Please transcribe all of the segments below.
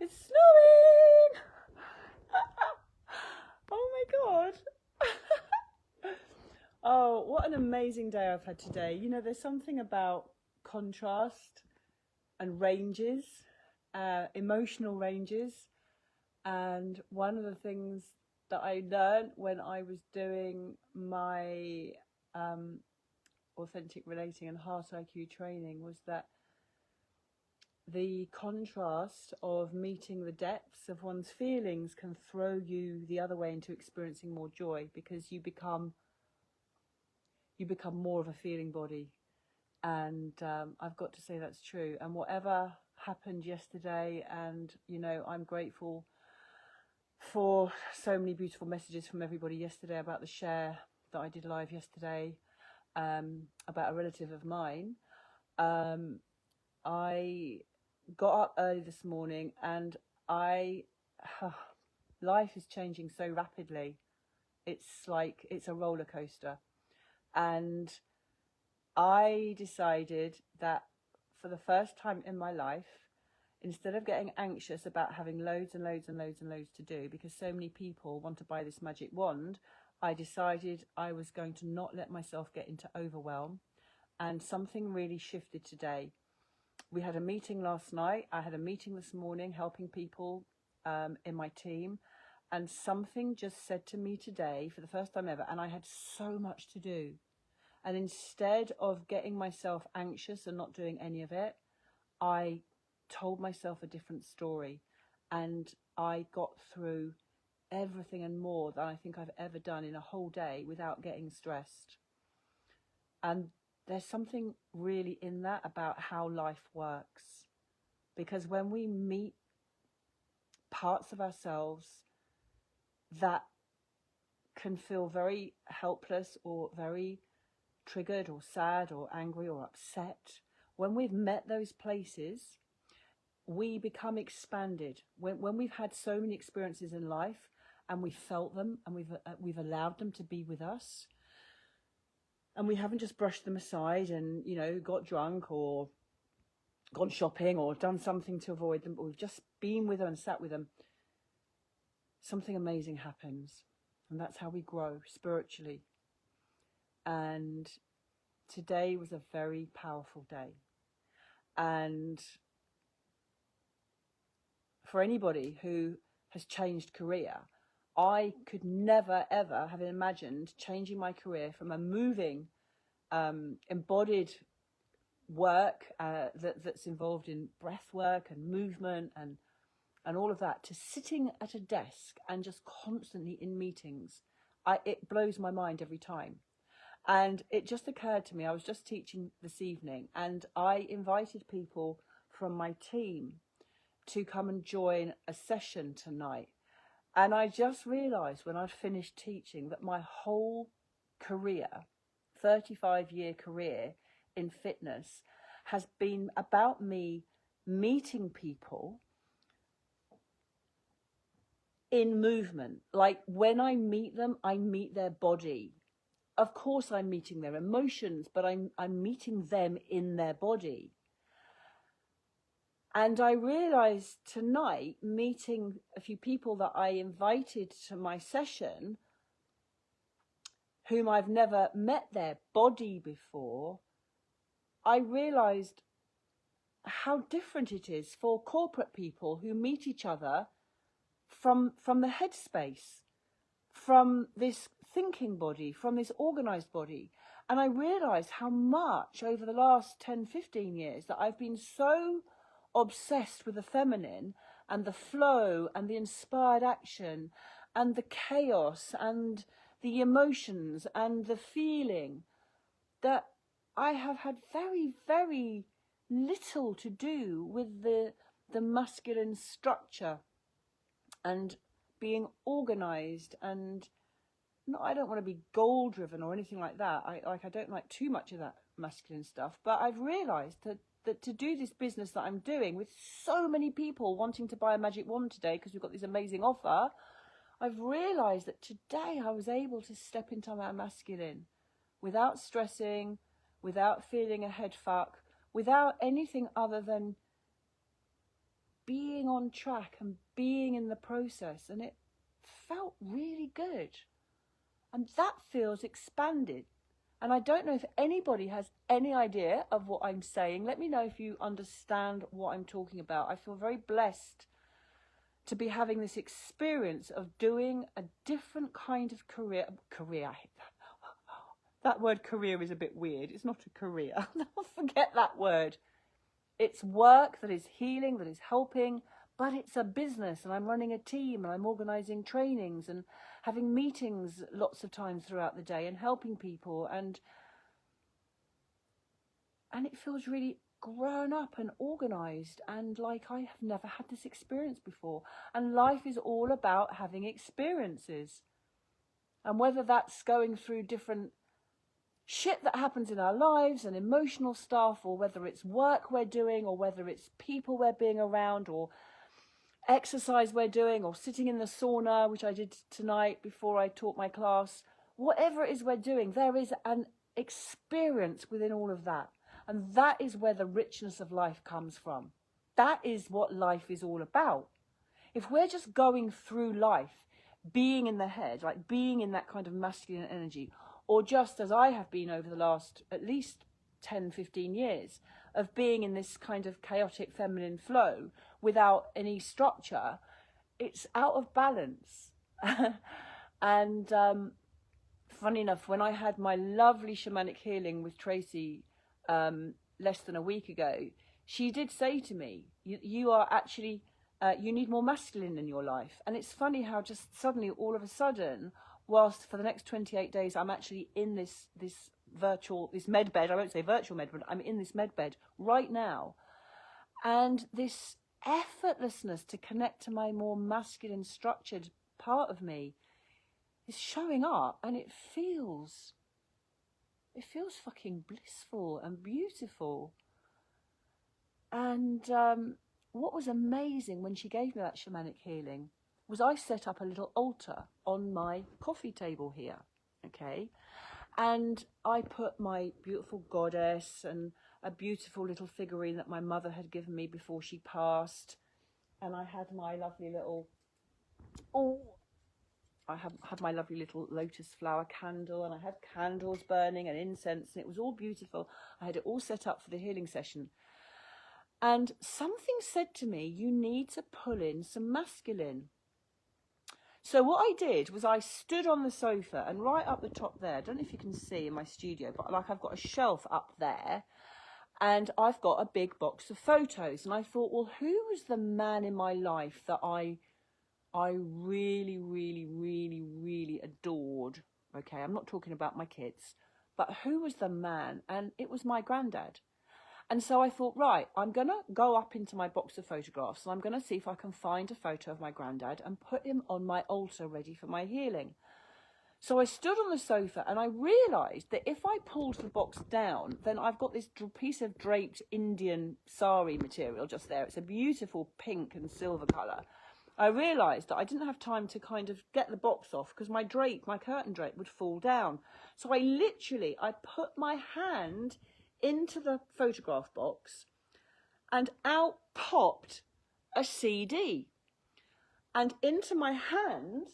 It's snowing! Oh my god. Oh, what an amazing day I've had today. You know, there's something about contrast and ranges, emotional ranges. And one of the things that I learned when I was doing my authentic relating and heart IQ training was that the contrast of meeting the depths of one's feelings can throw you the other way into experiencing more joy, because you become more of a feeling body. And I've got to say that's true. And whatever happened yesterday, and you know, I'm grateful for so many beautiful messages from everybody yesterday about the share that I did live yesterday, about a relative of mine. I got up early this morning, and life is changing so rapidly. It's like it's a roller coaster. And I decided that for the first time in my life, instead of getting anxious about having loads and loads and loads and loads to do, because so many people want to buy this magic wand, I decided I was going to not let myself get into overwhelm. And something really shifted today. We had a meeting last night. I had a meeting this morning helping people in my team. And something just said to me today for the first time ever, and I had so much to do. And instead of getting myself anxious and not doing any of it, I told myself a different story. And I got through everything and more than I think I've ever done in a whole day without getting stressed. And there's something really in that about how life works. Because when we meet parts of ourselves that can feel very helpless or very triggered or sad or angry or upset, when we've met those places, we become expanded. When we've had so many experiences in life and we felt them and we've allowed them to be with us, and we haven't just brushed them aside and, you know, got drunk or gone shopping or done something to avoid them, but we've just been with them and sat with them, something amazing happens. And that's how we grow spiritually. And today was a very powerful day. And for anybody who has changed career, I could never, ever have imagined changing my career from a moving, embodied work that's involved in breath work and movement and all of that, to sitting at a desk and just constantly in meetings. It blows my mind every time. And it just occurred to me, I was just teaching this evening, and I invited people from my team to come and join a session tonight. And I just realised when I'd finished teaching that my whole career, 35-year career in fitness, has been about me meeting people in movement. Like when I meet them, I meet their body. Of course I'm meeting their emotions, but I'm meeting them in their body. And I realised tonight, meeting a few people that I invited to my session, whom I've never met their body before, I realised how different it is for corporate people who meet each other from the headspace, from this thinking body, from this organised body. And I realised how much over the last 10, 15 years that I've been so obsessed with the feminine and the flow and the inspired action and the chaos and the emotions and the feeling, that I have had very, very little to do with the masculine structure and being organised. And no, I don't want to be goal driven or anything like that. I don't like too much of that masculine stuff. But I've realised that to do this business that I'm doing, with so many people wanting to buy a magic wand today because we've got this amazing offer, I've realised that today I was able to step into my masculine without stressing, without feeling a head fuck, without anything other than being on track and being in the process, and it felt really good. And that feels expanded. And I don't know if anybody has any idea of what I'm saying. Let me know if you understand what I'm talking about. I feel very blessed to be having this experience of doing a different kind of career. I hate that. That word career is a bit weird. It's not a career. Forget that word. It's work that is healing, that is helping, but it's a business, and I'm running a team, and I'm organising trainings and having meetings lots of times throughout the day and helping people, and it feels really grown up and organised, and like I have never had this experience before. And life is all about having experiences, and whether that's going through different shit that happens in our lives and emotional stuff, or whether it's work we're doing, or whether it's people we're being around, or exercise we're doing, or sitting in the sauna, which I did tonight before I taught my class. Whatever it is we're doing, there is an experience within all of that. And that is where the richness of life comes from. That is what life is all about. If we're just going through life, being in the head, like being in that kind of masculine energy, or just as I have been over the last at least 10, 15 years, of being in this kind of chaotic feminine flow without any structure, it's out of balance. And funny enough, when I had my lovely shamanic healing with Tracy less than a week ago, she did say to me, you are actually, you need more masculine in your life. And it's funny how just suddenly, all of a sudden, whilst for the next 28 days, I'm actually in this med bed. I won't say virtual med, but I'm in this med bed right now. And this effortlessness to connect to my more masculine structured part of me is showing up, and it feels fucking blissful and beautiful. And what was amazing when she gave me that shamanic healing was I set up a little altar on my coffee table here, okay? And I put my beautiful goddess and a beautiful little figurine that my mother had given me before she passed. And I had my lovely little, had my lovely little lotus flower candle, and I had candles burning and incense, and it was all beautiful. I had it all set up for the healing session. And something said to me, you need to pull in some masculine. So what I did was I stood on the sofa, and right up the top there, I don't know if you can see in my studio, but like I've got a shelf up there, and I've got a big box of photos. And I thought, well, who was the man in my life that I really, really, really, really adored? Okay, I'm not talking about my kids, but who was the man? And it was my granddad. And so I thought, right, I'm going to go up into my box of photographs, and I'm going to see if I can find a photo of my granddad and put him on my altar ready for my healing. So I stood on the sofa, and I realised that if I pulled the box down, then I've got this piece of draped Indian sari material just there. It's a beautiful pink and silver colour. I realised that I didn't have time to kind of get the box off because my curtain drape would fall down. So I put my hand into the photograph box, and out popped a CD, and into my hand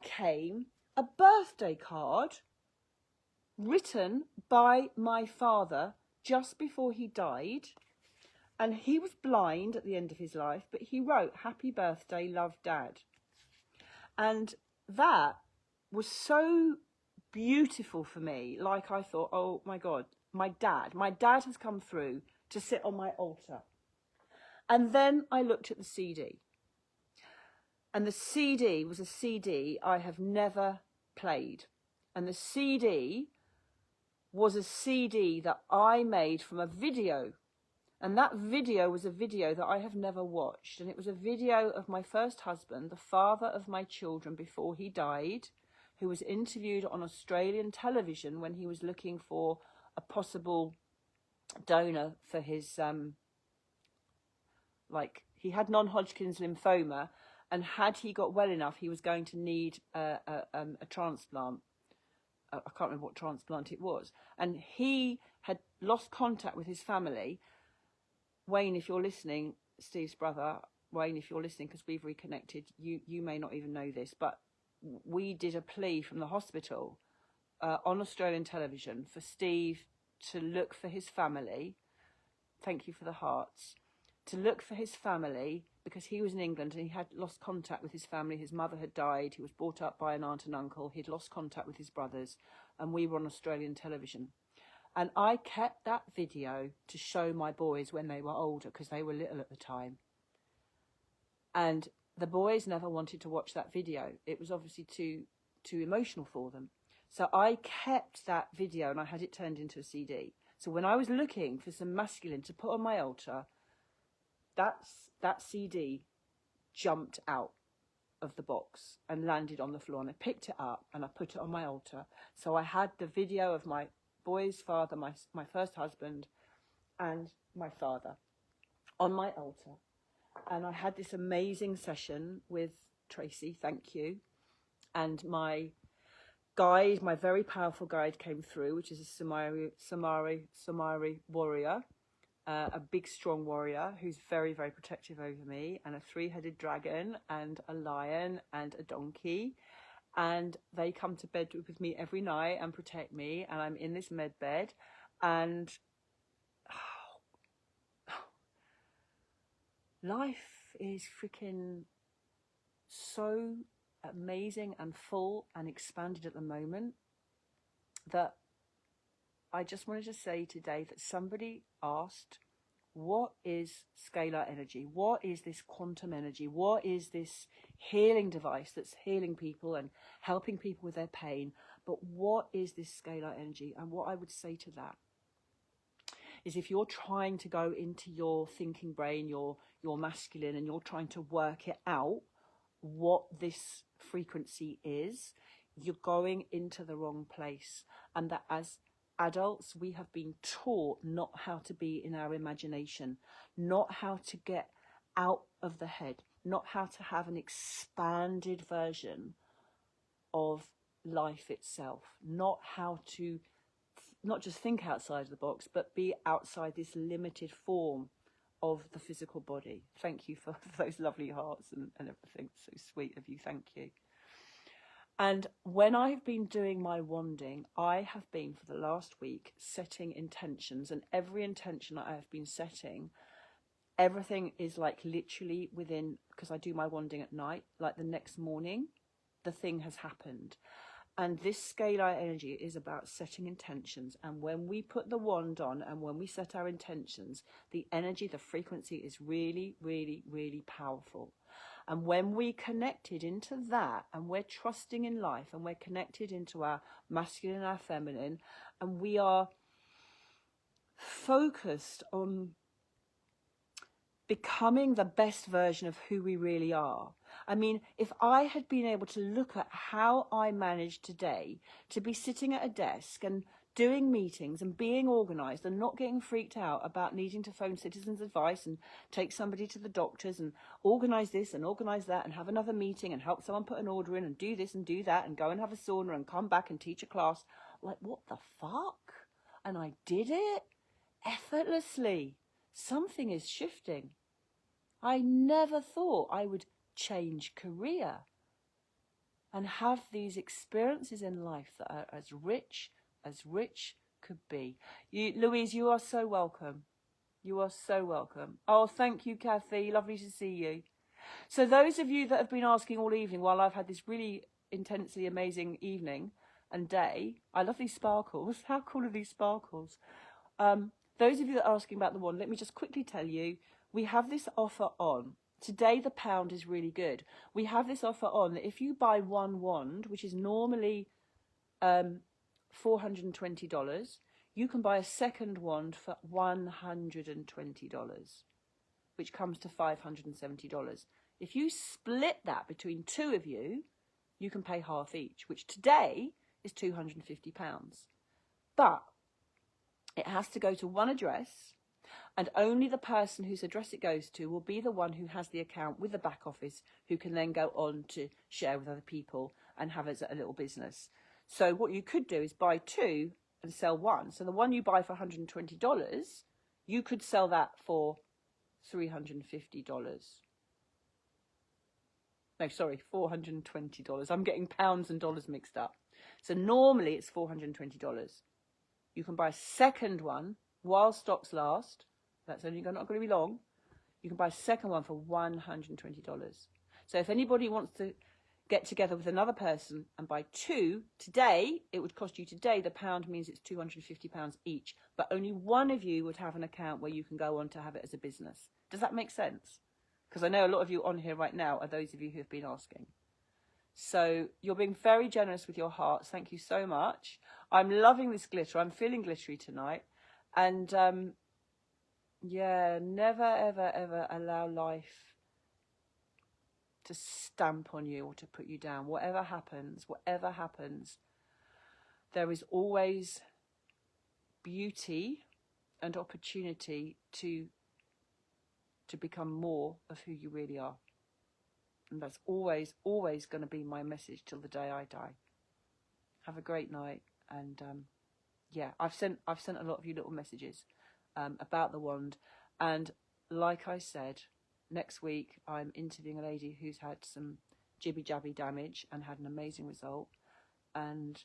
came a birthday card written by my father just before he died. And he was blind at the end of his life, but he wrote, "Happy birthday, love, Dad." And that was so beautiful for me. Like, I thought, oh my God, my dad has come through to sit on my altar. And then I looked at the CD. And the CD was a CD I have never played. And the CD was a CD that I made from a video. And that video was a video that I have never watched. And it was a video of my first husband, the father of my children before he died, who was interviewed on Australian television when he was looking for a possible donor for his, he had non-Hodgkin's lymphoma, and had he got well enough, he was going to need a transplant. I can't remember what transplant it was. And he had lost contact with his family. Wayne, if you're listening, Steve's brother, Wayne, if you're listening, because we've reconnected, you may not even know this, but we did a plea from the hospital on Australian television for Steve to look for his family. Thank you for the hearts. To look for his family, because he was in England and he had lost contact with his family. His mother had died. He was brought up by an aunt and uncle. He'd lost contact with his brothers, and we were on Australian television. And I kept that video to show my boys when they were older, because they were little at the time. And the boys never wanted to watch that video. It was obviously too emotional for them. So I kept that video and I had it turned into a CD. So when I was looking for some masculine to put on my altar, that CD jumped out of the box and landed on the floor, and I picked it up and I put it on my altar. So I had the video of my boy's father, my first husband, and my father on my altar. And I had this amazing session with Tracy, thank you. And my guide, my very powerful guide, came through, which is a Samari warrior, a big strong warrior who's very, very protective over me, and a 3-headed dragon and a lion and a donkey. And they come to bed with me every night and protect me, and I'm in this med bed, and life is freaking so amazing and full and expanded at the moment that I just wanted to say today that somebody asked, what is scalar energy? What is this quantum energy? What is this healing device that's healing people and helping people with their pain? But what is this scalar energy? And what I would say to that is, if you're trying to go into your thinking brain, your masculine, and you're trying to work it out, what this frequency is, you're going into the wrong place. And that as adults, we have been taught not how to be in our imagination, not how to get out of the head, not how to have an expanded version of life itself, not how to not just think outside of the box, but be outside this limited form of the physical body. Thank you for those lovely hearts and everything. So sweet of you. Thank you. And when I've been doing my wanding, I have been for the last week setting intentions, and every intention I have been setting, everything is like literally within, because I do my wanding at night, like the next morning, the thing has happened. And this scalar energy is about setting intentions. And when we put the wand on and when we set our intentions, the energy, the frequency is really, really, really powerful. And when we connected into that, and we're trusting in life, and we're connected into our masculine and our feminine, and we are focused on becoming the best version of who we really are. I mean, if I had been able to look at how I managed today to be sitting at a desk and doing meetings and being organised and not getting freaked out about needing to phone citizens' advice and take somebody to the doctors and organise this and organise that and have another meeting and help someone put an order in and do this and do that and go and have a sauna and come back and teach a class, like, what the fuck? And I did it effortlessly. Something is shifting. I never thought I would change career and have these experiences in life that are as rich could be. Louise, you are so welcome. You are so welcome. Oh, thank you, Kathy. Lovely to see you. So those of you that have been asking all evening while I've had this really intensely amazing evening and day, I love these sparkles. How cool are these sparkles? Those of you that are asking about the wand, let me just quickly tell you, we have this offer on. Today the pound is really good. We have this offer on that if you buy one wand, which is normally $420, you can buy a second wand for $120, which comes to $570. If you split that between two of you, you can pay half each, which today is £250. But it has to go to one address, and only the person whose address it goes to will be the one who has the account with the back office, who can then go on to share with other people and have as a little business. So what you could do is buy two and sell one. So the one you buy for $120, you could sell that for $350. No, sorry, $420. I'm getting pounds and dollars mixed up. So normally it's $420. You can buy a second one while stocks last. That's only not going to be long. You can buy a second one for $120. So if anybody wants to get together with another person and buy two, today, it would cost you today, the pound means it's £250 each, but only one of you would have an account where you can go on to have it as a business. Does that make sense? Because I know a lot of you on here right now are those of you who have been asking. So you're being very generous with your hearts. Thank you so much. I'm loving this glitter. I'm feeling glittery tonight. And yeah, never, ever, ever allow life to stamp on you or to put you down. Whatever happens, there is always beauty and opportunity to become more of who you really are. And that's always, always going to be my message till the day I die. Have a great night. And yeah, I've sent a lot of you little messages about the wand. And like I said, next week I'm interviewing a lady who's had some jibby-jabby damage and had an amazing result. And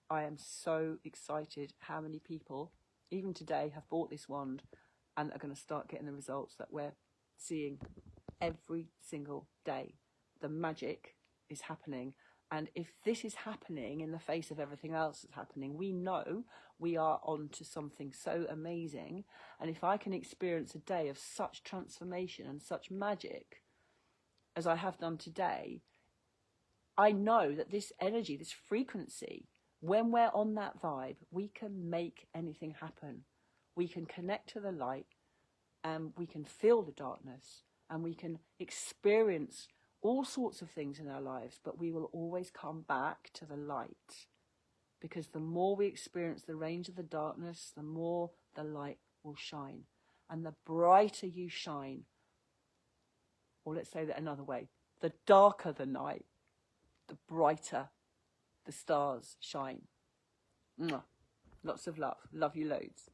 I am so excited how many people, even today, have bought this wand and are going to start getting the results that we're seeing every single day. The magic is happening. And if this is happening in the face of everything else that's happening, we know we are on to something so amazing. And if I can experience a day of such transformation and such magic as I have done today, I know that this energy, this frequency, when we're on that vibe, we can make anything happen. We can connect to the light and we can feel the darkness and we can experience all sorts of things in our lives, but we will always come back to the light, because the more we experience the range of the darkness, the more the light will shine. And the brighter you shine, or let's say that another way, the darker the night, the brighter the stars shine. Mwah. Lots of love. Love you loads.